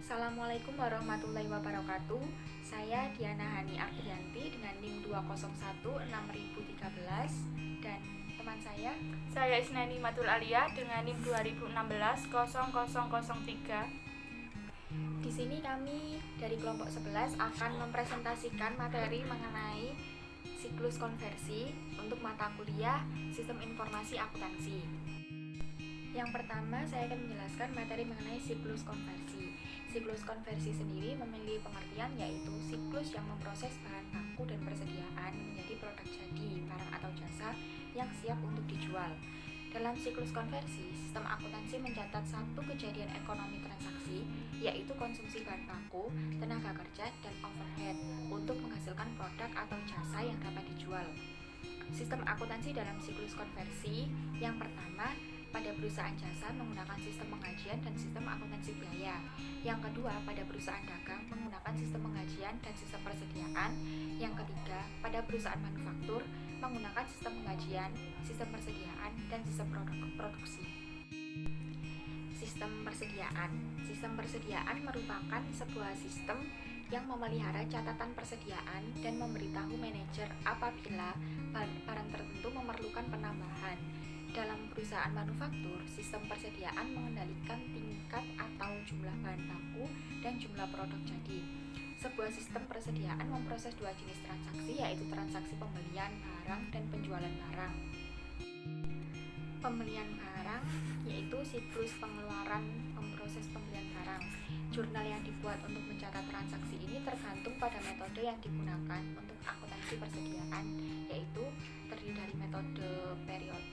Assalamualaikum warahmatullahi wabarakatuh. Saya Diana Hani Ardianti dengan NIM 2016013 dan teman Saya Isnani Matul Alia dengan NIM 2016-00003. Di sini kami dari kelompok 11 akan mempresentasikan materi mengenai siklus konversi untuk mata kuliah Sistem Informasi Akuntansi. Yang pertama, saya akan menjelaskan materi mengenai siklus konversi. Siklus konversi sendiri memiliki pengertian yaitu siklus yang memproses bahan baku dan persediaan menjadi produk jadi, barang atau jasa yang siap untuk dijual. Dalam siklus konversi, sistem akuntansi mencatat satu kejadian ekonomi transaksi, yaitu konsumsi bahan baku, tenaga kerja, dan overhead untuk menghasilkan produk atau jasa yang dapat dijual. Sistem akuntansi dalam siklus konversi yang pertama, pada perusahaan jasa menggunakan sistem pengajian dan sistem akuntansi biaya. Yang kedua, pada perusahaan dagang menggunakan sistem pengajian dan sistem persediaan. Yang ketiga, pada perusahaan manufaktur menggunakan sistem pengajian, sistem persediaan, dan sistem produksi. Sistem persediaan. Sistem persediaan merupakan sebuah sistem yang memelihara catatan persediaan dan memberitahu manajer apabila barang tertentu memerlukan penambahan. Dalam perusahaan manufaktur, sistem persediaan mengendalikan tingkat atau jumlah bahan baku dan jumlah produk jadi. Sebuah sistem persediaan memproses dua jenis transaksi, yaitu transaksi pembelian barang dan penjualan barang. Pembelian barang yaitu siklus pengeluaran memproses pembelian barang. Jurnal yang dibuat untuk mencatat transaksi ini tergantung pada metode yang digunakan untuk akuntansi persediaan, yaitu terdiri dari metode periode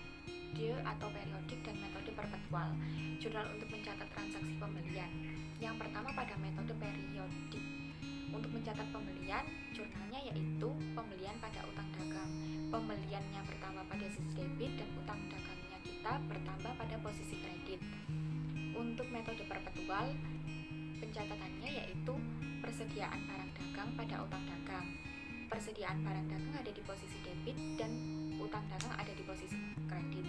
atau periodik dan metode perpetual. Jurnal untuk mencatat transaksi pembelian. Yang pertama pada metode periodik. Untuk mencatat pembelian, jurnalnya yaitu pembelian pada utang dagang. Pembeliannya bertambah pada sisi debit dan utang dagangnya kita bertambah pada posisi kredit. Untuk metode perpetual, pencatatannya yaitu persediaan barang dagang pada utang dagang. Persediaan barang dagang ada di posisi debit dan utang dagang ada di posisi kredit.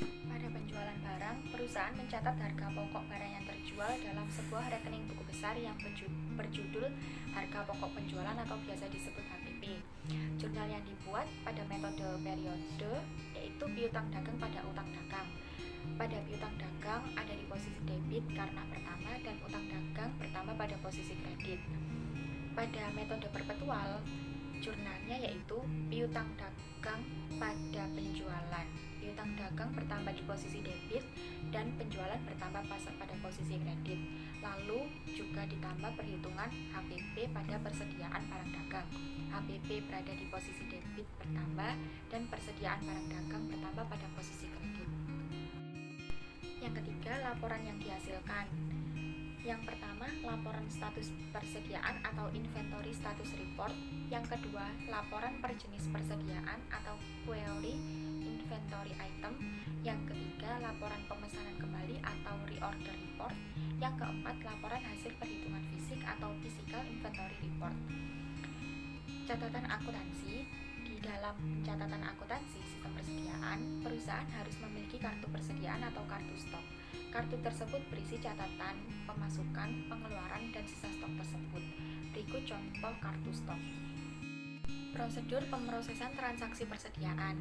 Pada penjualan barang, perusahaan mencatat harga pokok barang yang terjual dalam sebuah rekening buku besar yang berjudul harga pokok penjualan atau biasa disebut HPP. Jurnal yang dibuat pada metode periode yaitu piutang dagang pada utang dagang. Pada piutang dagang ada di posisi debit karena pertama dan utang dagang pertama pada posisi kredit. Pada metode perpetual, jurnalnya yaitu piutang dagang pada penjualan. Piutang dagang bertambah di posisi debit dan penjualan bertambah pada posisi kredit. Lalu juga ditambah perhitungan HPP pada persediaan barang dagang. HPP berada di posisi debit bertambah dan persediaan barang dagang bertambah pada posisi kredit. Yang ketiga, laporan yang dihasilkan. Yang pertama, laporan status persediaan atau inventory status report. Yang kedua, laporan per jenis persediaan atau query inventory item. Yang ketiga, laporan pemesanan kembali atau reorder report. Yang keempat, laporan hasil perhitungan fisik atau physical inventory report. Catatan akuntansi. Di dalam catatan akuntansi sistem persediaan, perusahaan harus memiliki kartu persediaan atau kartu stok. Kartu tersebut berisi catatan pemasukan, pengeluaran, dan sisa stok tersebut. Berikut contoh kartu stok. Prosedur pemrosesan transaksi persediaan.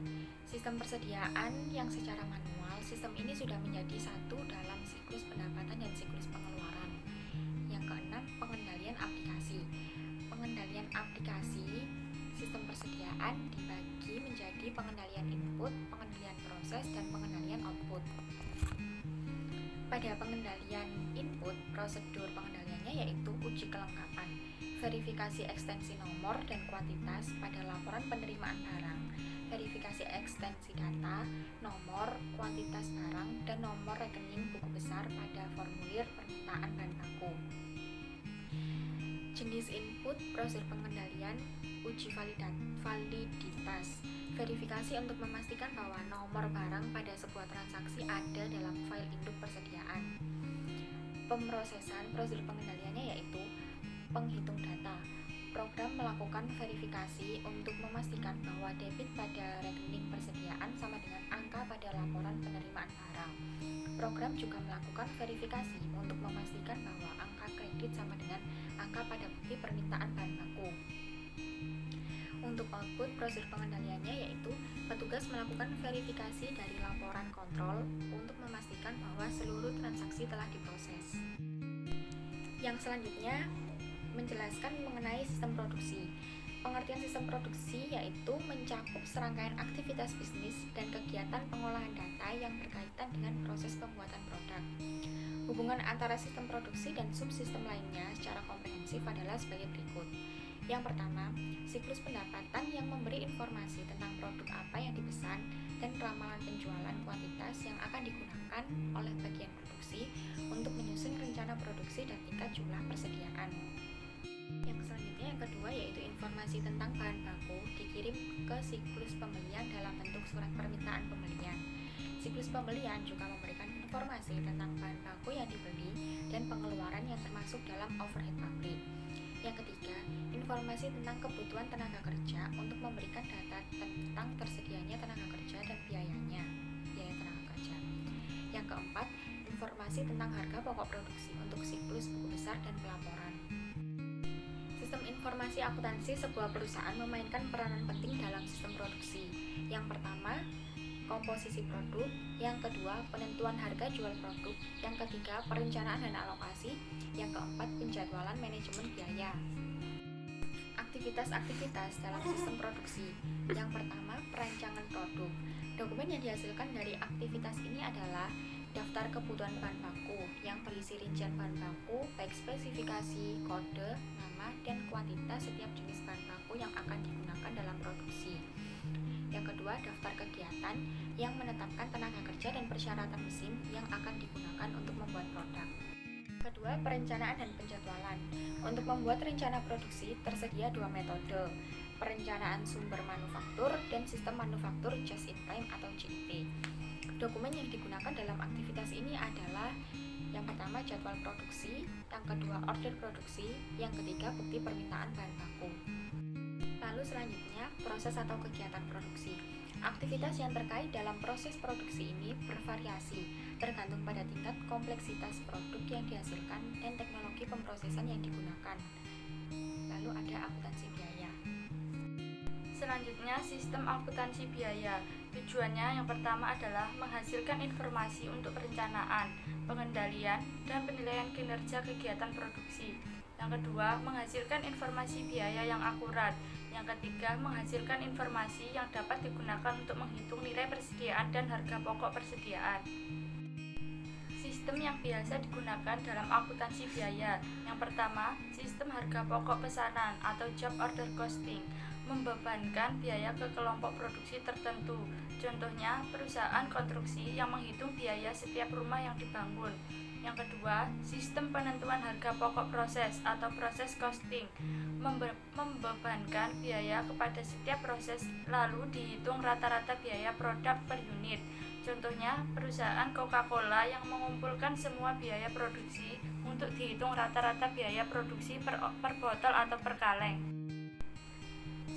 Sistem persediaan yang secara manual, sistem ini sudah menjadi satu dalam siklus pendapatan dan siklus pengeluaran. Yang keenam, pengendalian aplikasi. Pengendalian aplikasi sistem persediaan dibagi menjadi pengendalian input, pengendalian proses, dan pengendalian output. Pada pengendalian input, prosedur pengendaliannya yaitu uji kelengkapan, verifikasi ekstensi nomor dan kuantitas pada laporan penerimaan barang, verifikasi ekstensi data, nomor, kuantitas barang, dan nomor rekening buku besar pada formulir permintaan bahan baku. Jenis input, prosedur pengendalian, uji validitas, verifikasi untuk memastikan bahwa nomor barang pada sebuah transaksi ada dalam file induk persediaan. Pemrosesan, prosedur pengendaliannya yaitu penghitung data. Program melakukan verifikasi untuk memastikan bahwa debit pada rekening persediaan sama dengan angka pada laporan penerimaan barang. Program juga melakukan verifikasi untuk memastikan bahwa angka permintaan bahan baku. Untuk output, prosedur pengendaliannya yaitu petugas melakukan verifikasi dari laporan kontrol untuk memastikan bahwa seluruh transaksi telah diproses. Yang selanjutnya menjelaskan mengenai sistem produksi. Pengertian sistem produksi yaitu mencakup serangkaian aktivitas bisnis dan kegiatan pengolahan data yang berkaitan dengan proses pembuatan produk. Hubungan antara sistem produksi dan subsistem lainnya secara komprehensif adalah sebagai berikut. Yang pertama, siklus pendapatan yang memberi informasi tentang produk apa yang dipesan dan ramalan penjualan kuantitas yang akan digunakan oleh bagian produksi untuk menyusun rencana produksi dan tingkat jumlah persediaan. Yang selanjutnya yang kedua yaitu informasi tentang bahan baku dikirim ke siklus pembelian dalam bentuk surat permintaan pembelian. Siklus pembelian juga memberikan informasi tentang bahan baku yang dibeli dan pengeluaran yang termasuk dalam overhead pabrik. Yang ketiga, informasi tentang kebutuhan tenaga kerja untuk memberikan data tentang tersedianya tenaga kerja dan biaya tenaga kerja. Yang keempat, informasi tentang harga pokok produksi untuk siklus buku besar dan pelaporan. Sistem informasi akuntansi sebuah perusahaan memainkan peranan penting dalam sistem produksi. Yang pertama, komposisi produk. Yang kedua, penentuan harga jual produk. Yang ketiga, perencanaan dan alokasi. Yang keempat, penjadwalan manajemen biaya. Aktivitas-aktivitas dalam sistem produksi. Yang pertama, perancangan produk. Dokumen yang dihasilkan dari aktivitas ini adalah daftar kebutuhan bahan baku yang berisi rincian bahan baku, baik spesifikasi, kode, nama, dan kuantitas setiap jenis bahan baku yang akan digunakan dalam produksi. Yang kedua, daftar kegiatan yang menetapkan tenaga kerja dan persyaratan mesin yang akan digunakan untuk membuat produk. Kedua, perencanaan dan penjadwalan. Untuk membuat rencana produksi tersedia dua metode, perencanaan sumber manufaktur dan sistem manufaktur just in time atau JIT. Dokumen yang digunakan dalam aktivitas ini adalah yang pertama jadwal produksi, yang kedua order produksi, yang ketiga bukti permintaan bahan baku. Lalu selanjutnya proses atau kegiatan produksi. Aktivitas yang terkait dalam proses produksi ini bervariasi, tergantung pada tingkat kompleksitas produk yang dihasilkan dan teknologi pemrosesan yang digunakan. Lalu ada akuntansi biaya. Selanjutnya, sistem akuntansi biaya. Tujuannya yang pertama adalah menghasilkan informasi untuk perencanaan, pengendalian, dan penilaian kinerja kegiatan produksi. Yang kedua, menghasilkan informasi biaya yang akurat. Yang ketiga, menghasilkan informasi yang dapat digunakan untuk menghitung nilai persediaan dan harga pokok persediaan. Sistem yang biasa digunakan dalam akuntansi biaya. Yang pertama, sistem harga pokok pesanan atau job order costing, membebankan biaya ke kelompok produksi tertentu. Contohnya, perusahaan konstruksi yang menghitung biaya setiap rumah yang dibangun. Yang kedua, sistem penentuan harga pokok proses atau proses costing, membebankan biaya kepada setiap proses lalu dihitung rata-rata biaya produk per unit. Contohnya, perusahaan Coca-Cola yang mengumpulkan semua biaya produksi untuk dihitung rata-rata biaya produksi per botol atau per kaleng.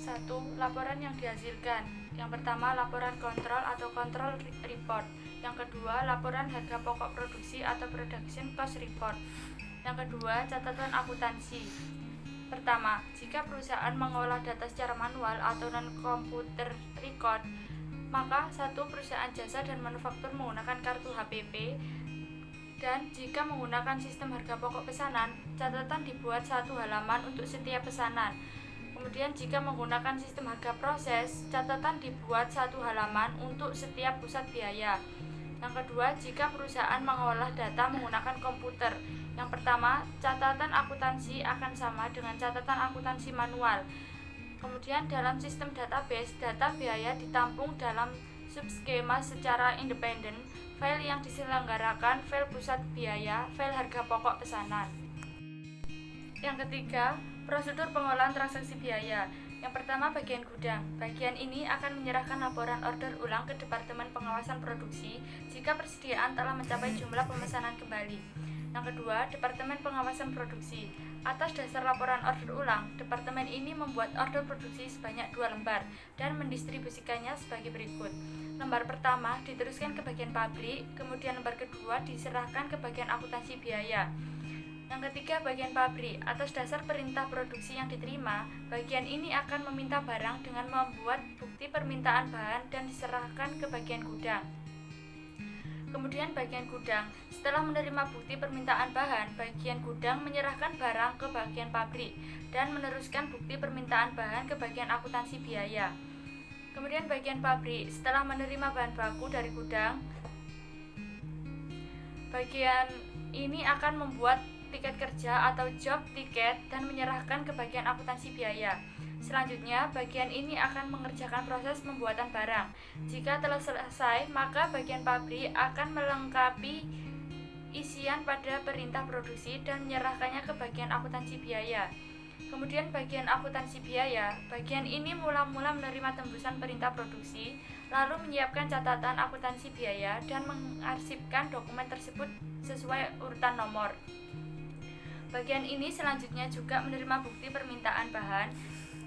1. Laporan yang dihasilkan. Yang pertama, laporan kontrol atau control report. Yang kedua, laporan harga pokok produksi atau production cost report. Yang kedua, catatan akuntansi. Pertama, jika perusahaan mengolah data secara manual atau non-computer record, maka satu perusahaan jasa dan manufaktur menggunakan kartu HPP, dan jika menggunakan sistem harga pokok pesanan, catatan dibuat satu halaman untuk setiap pesanan. Kemudian jika menggunakan sistem harga proses, catatan dibuat satu halaman untuk setiap pusat biaya. Yang kedua, jika perusahaan mengolah data menggunakan komputer. Yang pertama, catatan akuntansi akan sama dengan catatan akuntansi manual. Kemudian dalam sistem database, data biaya ditampung dalam subskema secara independen. File yang diselenggarakan, file pusat biaya, file harga pokok pesanan. Yang ketiga, prosedur pengolahan transaksi biaya. Yang pertama, bagian gudang. Bagian ini akan menyerahkan laporan order ulang ke Departemen Pengawasan Produksi jika persediaan telah mencapai jumlah pemesanan kembali. Yang kedua, Departemen Pengawasan Produksi. Atas dasar laporan order ulang, Departemen ini membuat order produksi sebanyak 2 lembar dan mendistribusikannya sebagai berikut. Lembar pertama diteruskan ke bagian pabrik, kemudian lembar kedua diserahkan ke bagian akuntansi biaya. Yang ketiga, bagian pabrik. Atas dasar perintah produksi yang diterima, bagian ini akan meminta barang dengan membuat bukti permintaan bahan dan diserahkan ke bagian gudang. Kemudian bagian gudang. Setelah menerima bukti permintaan bahan, bagian gudang menyerahkan barang ke bagian pabrik dan meneruskan bukti permintaan bahan ke bagian akuntansi biaya. Kemudian bagian pabrik. Setelah menerima bahan baku dari gudang, bagian ini akan membuat tiket kerja atau job tiket dan menyerahkan ke bagian akuntansi biaya. Selanjutnya, bagian ini akan mengerjakan proses pembuatan barang. Jika telah selesai, maka bagian pabrik akan melengkapi isian pada perintah produksi dan menyerahkannya ke bagian akuntansi biaya. Kemudian bagian akuntansi biaya, bagian ini mula-mula menerima tembusan perintah produksi, lalu menyiapkan catatan akuntansi biaya dan mengarsipkan dokumen tersebut sesuai urutan nomor. Bagian ini selanjutnya juga menerima bukti permintaan bahan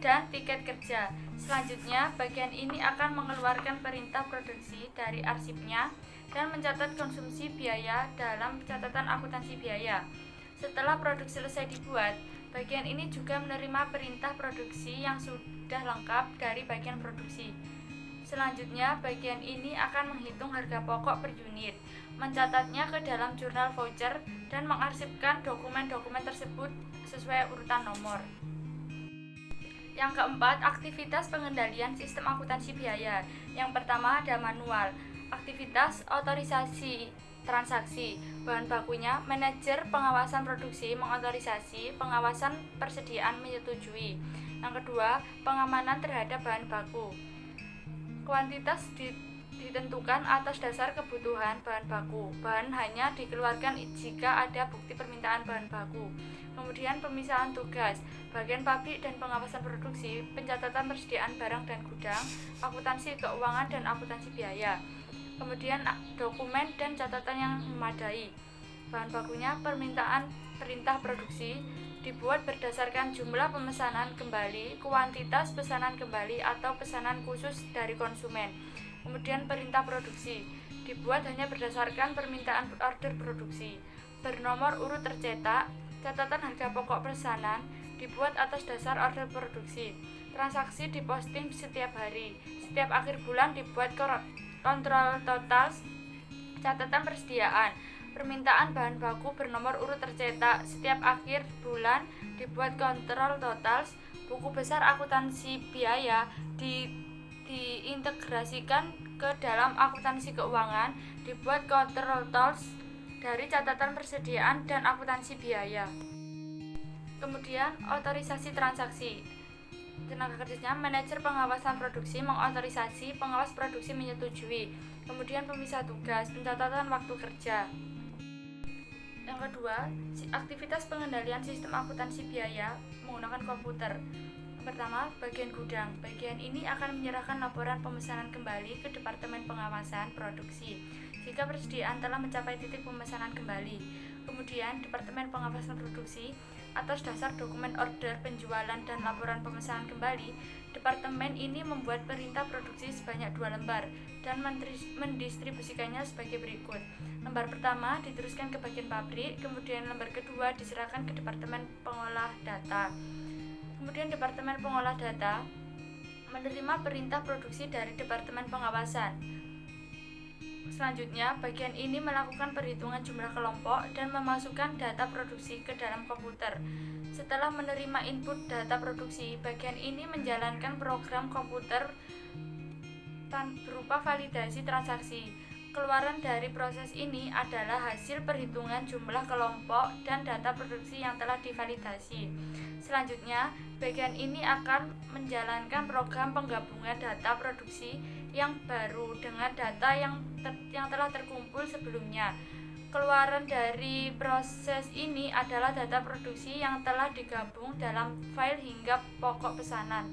dan tiket kerja. Selanjutnya, bagian ini akan mengeluarkan perintah produksi dari arsipnya dan mencatat konsumsi biaya dalam catatan akuntansi biaya. Setelah produk selesai dibuat, bagian ini juga menerima perintah produksi yang sudah lengkap dari bagian produksi. Selanjutnya, bagian ini akan menghitung harga pokok per unit, mencatatnya ke dalam jurnal voucher, dan mengarsipkan dokumen-dokumen tersebut sesuai urutan nomor. Yang keempat, aktivitas pengendalian sistem akuntansi biaya. Yang pertama ada manual, aktivitas otorisasi transaksi. Bahan bakunya, manajer pengawasan produksi mengotorisasi, pengawasan persediaan menyetujui. Yang kedua, pengamanan terhadap bahan baku. Kuantitas ditentukan atas dasar kebutuhan bahan baku. Bahan hanya dikeluarkan jika ada bukti permintaan bahan baku. Kemudian pemisahan tugas, bagian pabrik dan pengawasan produksi, pencatatan persediaan barang dan gudang, akuntansi keuangan dan akuntansi biaya. Kemudian dokumen dan catatan yang memadai. Bahan bakunya, permintaan perintah produksi dibuat berdasarkan jumlah pemesanan kembali, kuantitas pesanan kembali atau pesanan khusus dari konsumen. Kemudian perintah produksi dibuat hanya berdasarkan permintaan order produksi. Bernomor urut tercetak, catatan harga pokok pesanan dibuat atas dasar order produksi. Transaksi diposting setiap hari. Setiap akhir bulan dibuat kontrol total, catatan persediaan. Permintaan bahan baku bernomor urut tercetak. Setiap akhir bulan dibuat kontrol total. Buku besar akuntansi biaya diintegrasikan ke dalam akuntansi keuangan, dibuat kontrol total dari catatan persediaan dan akuntansi biaya. Kemudian otorisasi transaksi. Tenaga kerjanya, manajer pengawasan produksi mengotorisasi, pengawas produksi menyetujui. Kemudian pemisah tugas, pencatatan waktu kerja. Yang kedua, aktivitas pengendalian sistem akuntansi biaya menggunakan komputer. Yang pertama, bagian gudang. Bagian ini akan menyerahkan laporan pemesanan kembali ke Departemen Pengawasan Produksi jika persediaan telah mencapai titik pemesanan kembali. Kemudian, Departemen Pengawasan Produksi atas dasar dokumen order penjualan dan laporan pemesanan kembali, departemen ini membuat perintah produksi sebanyak 2 lembar dan mendistribusikannya sebagai berikut. Lembar pertama diteruskan ke bagian pabrik, kemudian lembar kedua diserahkan ke Departemen Pengolah Data. Kemudian Departemen Pengolah Data menerima perintah produksi dari Departemen Pengawasan. Selanjutnya, bagian ini melakukan perhitungan jumlah kelompok dan memasukkan data produksi ke dalam komputer. Setelah menerima input data produksi, bagian ini menjalankan program komputer berupa validasi transaksi. Keluaran dari proses ini adalah hasil perhitungan jumlah kelompok dan data produksi yang telah divalidasi. Selanjutnya, bagian ini akan menjalankan program penggabungan data produksi yang baru dengan data yang telah terkumpul sebelumnya. Keluaran dari proses ini adalah data produksi yang telah digabung dalam file hingga pokok pesanan.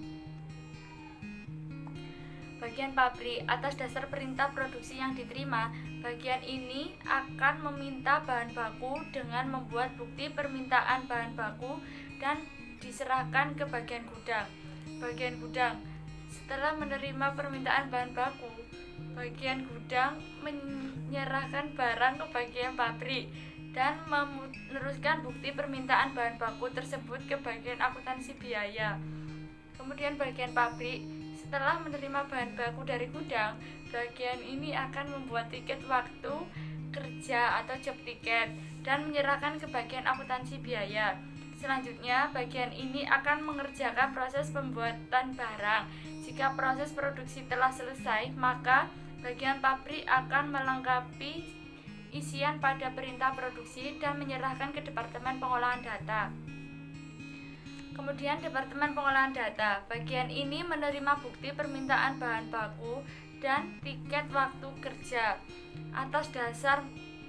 Bagian pabrik, atas dasar perintah produksi yang diterima, bagian ini akan meminta bahan baku dengan membuat bukti permintaan bahan baku dan diserahkan ke bagian gudang. Bagian gudang, setelah menerima permintaan bahan baku, bagian gudang menyerahkan barang ke bagian pabrik dan meneruskan bukti permintaan bahan baku tersebut ke bagian akuntansi biaya. Kemudian bagian pabrik, setelah menerima bahan baku dari gudang, bagian ini akan membuat tiket waktu kerja atau job ticket dan menyerahkan ke bagian akuntansi biaya. Selanjutnya, bagian ini akan mengerjakan proses pembuatan barang. Jika proses produksi telah selesai, maka bagian pabrik akan melengkapi isian pada perintah produksi dan menyerahkan ke Departemen Pengolahan Data. Kemudian Departemen Pengolahan Data, bagian ini menerima bukti permintaan bahan baku dan tiket waktu kerja. Atas dasar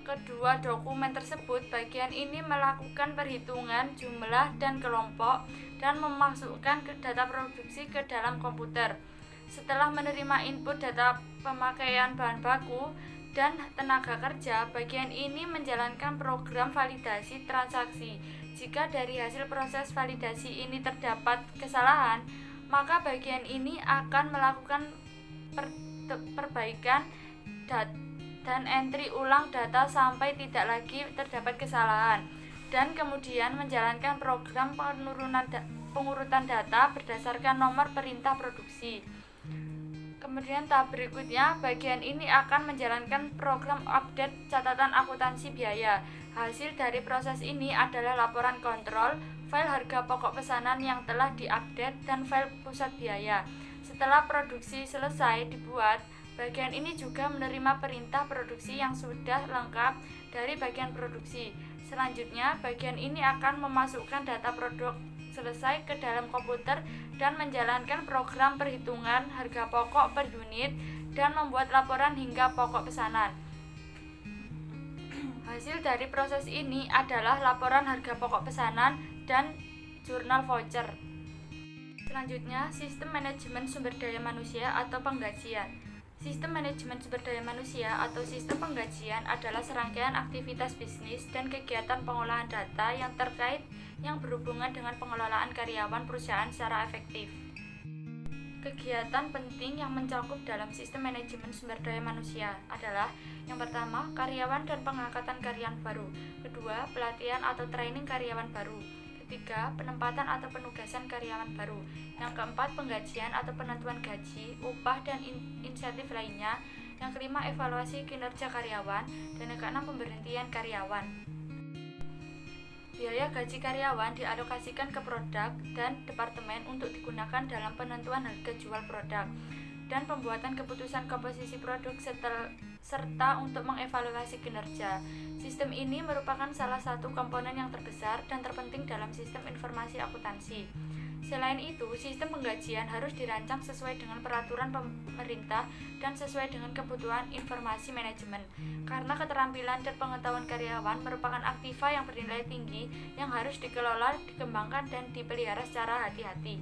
kedua dokumen tersebut, bagian ini melakukan perhitungan jumlah dan kelompok dan memasukkan ke data produksi ke dalam komputer. Setelah menerima input data pemakaian bahan baku dan tenaga kerja, bagian ini menjalankan program validasi transaksi. Jika dari hasil proses validasi ini terdapat kesalahan, maka bagian ini akan melakukan perbaikan dan entry ulang data sampai tidak lagi terdapat kesalahan, dan kemudian menjalankan program pengurutan data berdasarkan nomor perintah produksi. Kemudian tahap berikutnya, bagian ini akan menjalankan program update catatan akuntansi biaya. Hasil dari proses ini adalah laporan kontrol, file harga pokok pesanan yang telah diupdate, dan file pusat biaya. Setelah produksi selesai dibuat, bagian ini juga menerima perintah produksi yang sudah lengkap dari bagian produksi. Selanjutnya, bagian ini akan memasukkan data produk selesai ke dalam komputer dan menjalankan program perhitungan harga pokok per unit dan membuat laporan hingga pokok pesanan. Hasil dari proses ini adalah laporan harga pokok pesanan dan jurnal voucher. Selanjutnya, sistem manajemen sumber daya manusia atau penggajian. Sistem manajemen sumber daya manusia atau sistem penggajian adalah serangkaian aktivitas bisnis dan kegiatan pengolahan data yang terkait yang berhubungan dengan pengelolaan karyawan perusahaan secara efektif. Kegiatan penting yang mencakup dalam sistem manajemen sumber daya manusia adalah: yang pertama, karyawan dan pengangkatan karyawan baru; kedua, pelatihan atau training karyawan baru; ketiga, penempatan atau penugasan karyawan baru; yang keempat, penggajian atau penentuan gaji, upah, dan insentif lainnya; yang kelima, evaluasi kinerja karyawan; dan yang keenam, pemberhentian karyawan. Biaya gaji karyawan dialokasikan ke produk dan departemen untuk digunakan dalam penentuan harga jual produk dan pembuatan keputusan komposisi produk serta untuk mengevaluasi kinerja. Sistem ini merupakan salah satu komponen yang terbesar dan terpenting dalam sistem informasi akuntansi. Selain itu, sistem penggajian harus dirancang sesuai dengan peraturan pemerintah dan sesuai dengan kebutuhan informasi manajemen, karena keterampilan dan pengetahuan karyawan merupakan aktiva yang bernilai tinggi yang harus dikelola, dikembangkan, dan dipelihara secara hati-hati.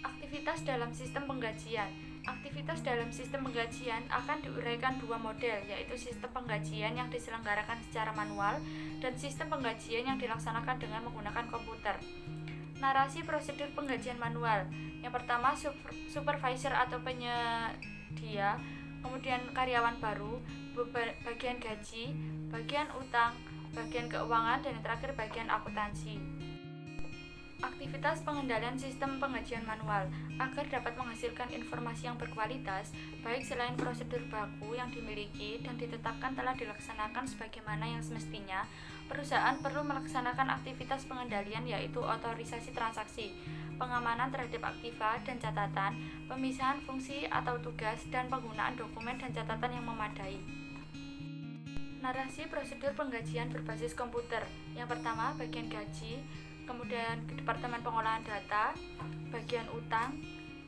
Aktivitas dalam sistem penggajian. Aktivitas dalam sistem penggajian akan diuraikan dua model, yaitu sistem penggajian yang diselenggarakan secara manual dan sistem penggajian yang dilaksanakan dengan menggunakan komputer. Narasi prosedur penggajian manual. Yang pertama, supervisor atau penyedia, kemudian karyawan baru, bagian gaji, bagian utang, bagian keuangan, dan yang terakhir bagian akuntansi. Aktivitas pengendalian sistem penggajian manual. Agar dapat menghasilkan informasi yang berkualitas, baik selain prosedur baku yang dimiliki dan ditetapkan telah dilaksanakan sebagaimana yang semestinya, perusahaan perlu melaksanakan aktivitas pengendalian, yaitu otorisasi transaksi, pengamanan terhadap aktiva dan catatan, pemisahan fungsi atau tugas, dan penggunaan dokumen dan catatan yang memadai. Narasi prosedur penggajian berbasis komputer. Yang pertama, bagian gaji, kemudian Departemen Pengolahan Data, bagian utang,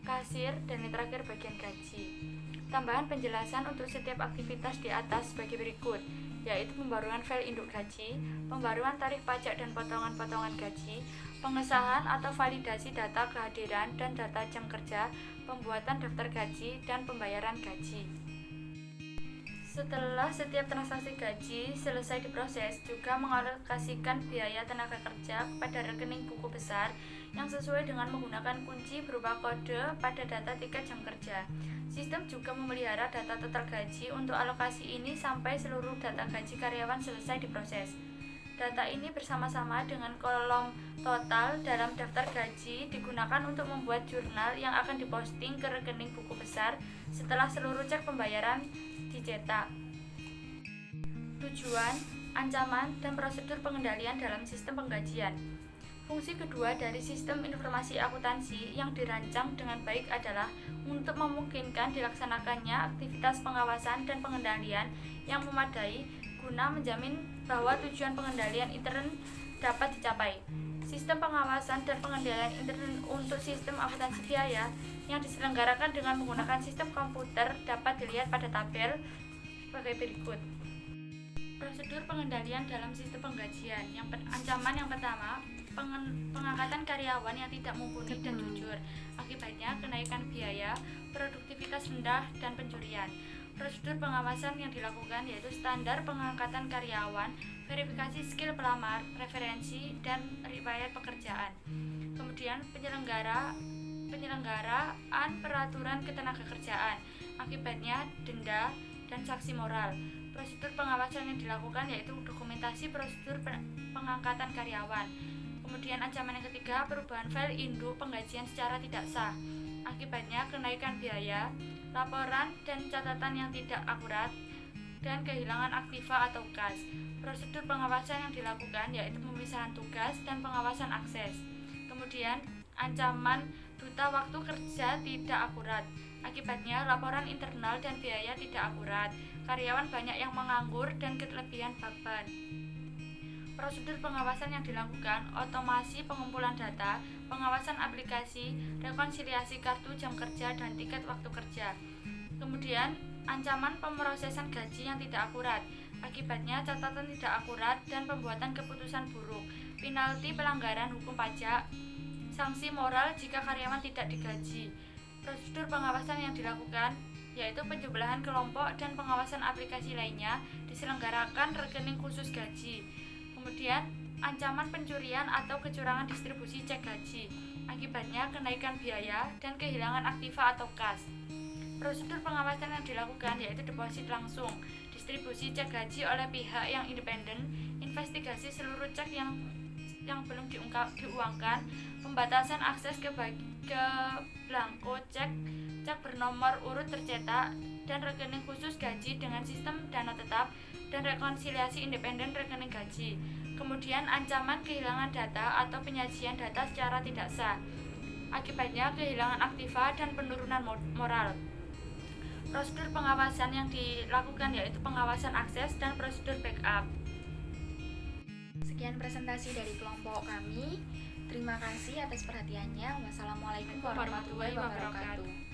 kasir, dan yang terakhir bagian gaji. Tambahan penjelasan untuk setiap aktivitas di atas sebagai berikut, yaitu pembaruan file induk gaji, pembaruan tarif pajak dan potongan-potongan gaji, pengesahan atau validasi data kehadiran dan data jam kerja, pembuatan daftar gaji, dan pembayaran gaji. Setelah setiap transaksi gaji selesai diproses, juga mengalokasikan biaya tenaga kerja pada rekening buku besar yang sesuai dengan menggunakan kunci berupa kode pada data tiket jam kerja. Sistem juga memelihara data total gaji untuk alokasi ini sampai seluruh data gaji karyawan selesai diproses. Data ini bersama-sama dengan kolom total dalam daftar gaji digunakan untuk membuat jurnal yang akan diposting ke rekening buku besar setelah seluruh cek pembayaran dicetak. Tujuan, ancaman, dan prosedur pengendalian dalam sistem penggajian. Fungsi kedua dari sistem informasi akuntansi yang dirancang dengan baik adalah untuk memungkinkan dilaksanakannya aktivitas pengawasan dan pengendalian yang memadai guna menjamin bahwa tujuan pengendalian intern dapat dicapai. Sistem pengawasan dan pengendalian intern untuk sistem akuntansi biaya yang diselenggarakan dengan menggunakan sistem komputer dapat dilihat pada tabel sebagai berikut. Prosedur pengendalian dalam sistem penggajian. Ancaman yang pertama, pengangkatan karyawan yang tidak mumpuni dan jujur. Akibatnya kenaikan biaya, produktivitas rendah, dan pencurian. Prosedur pengawasan yang dilakukan yaitu standar pengangkatan karyawan, verifikasi skill pelamar, referensi, dan riwayat pekerjaan. Kemudian penyelenggaraan peraturan ketenagakerjaan. Akibatnya denda dan sanksi moral. Prosedur pengawasan yang dilakukan yaitu dokumentasi prosedur pengangkatan karyawan. Kemudian ancaman yang ketiga, perubahan file induk penggajian secara tidak sah. Akibatnya kenaikan biaya, laporan dan catatan yang tidak akurat, dan kehilangan aktiva atau kas. Prosedur pengawasan yang dilakukan yaitu pemisahan tugas dan pengawasan akses. Kemudian ancaman duta waktu kerja tidak akurat. Akibatnya laporan internal dan biaya tidak akurat. Karyawan banyak yang menganggur dan kelebihan beban. Prosedur pengawasan yang dilakukan, otomasi pengumpulan data, pengawasan aplikasi, rekonsiliasi kartu jam kerja dan tiket waktu kerja. Kemudian, ancaman pemrosesan gaji yang tidak akurat. Akibatnya catatan tidak akurat dan pembuatan keputusan buruk. Penalti pelanggaran hukum pajak, sanksi moral jika karyawan tidak digaji. Prosedur pengawasan yang dilakukan yaitu penjumlahan kelompok dan pengawasan aplikasi lainnya diselenggarakan rekening khusus gaji. Kemudian, ancaman pencurian atau kecurangan distribusi cek gaji. Akibatnya kenaikan biaya dan kehilangan aktiva atau kas. Prosedur pengawasan yang dilakukan yaitu deposit langsung, distribusi cek gaji oleh pihak yang independen, investigasi seluruh cek yang belum diuangkan, pembatasan akses ke blanko cek bernomor urut tercetak, dan rekening khusus gaji dengan sistem dana tetap, dan rekonsiliasi independen rekening gaji. Kemudian ancaman kehilangan data atau penyajian data secara tidak sah. Akibatnya kehilangan aktiva dan penurunan moral. Prosedur pengawasan yang dilakukan yaitu pengawasan akses dan prosedur backup. Sekian presentasi dari kelompok kami. Terima kasih atas perhatiannya. Wassalamualaikum warahmatullahi wabarakatuh.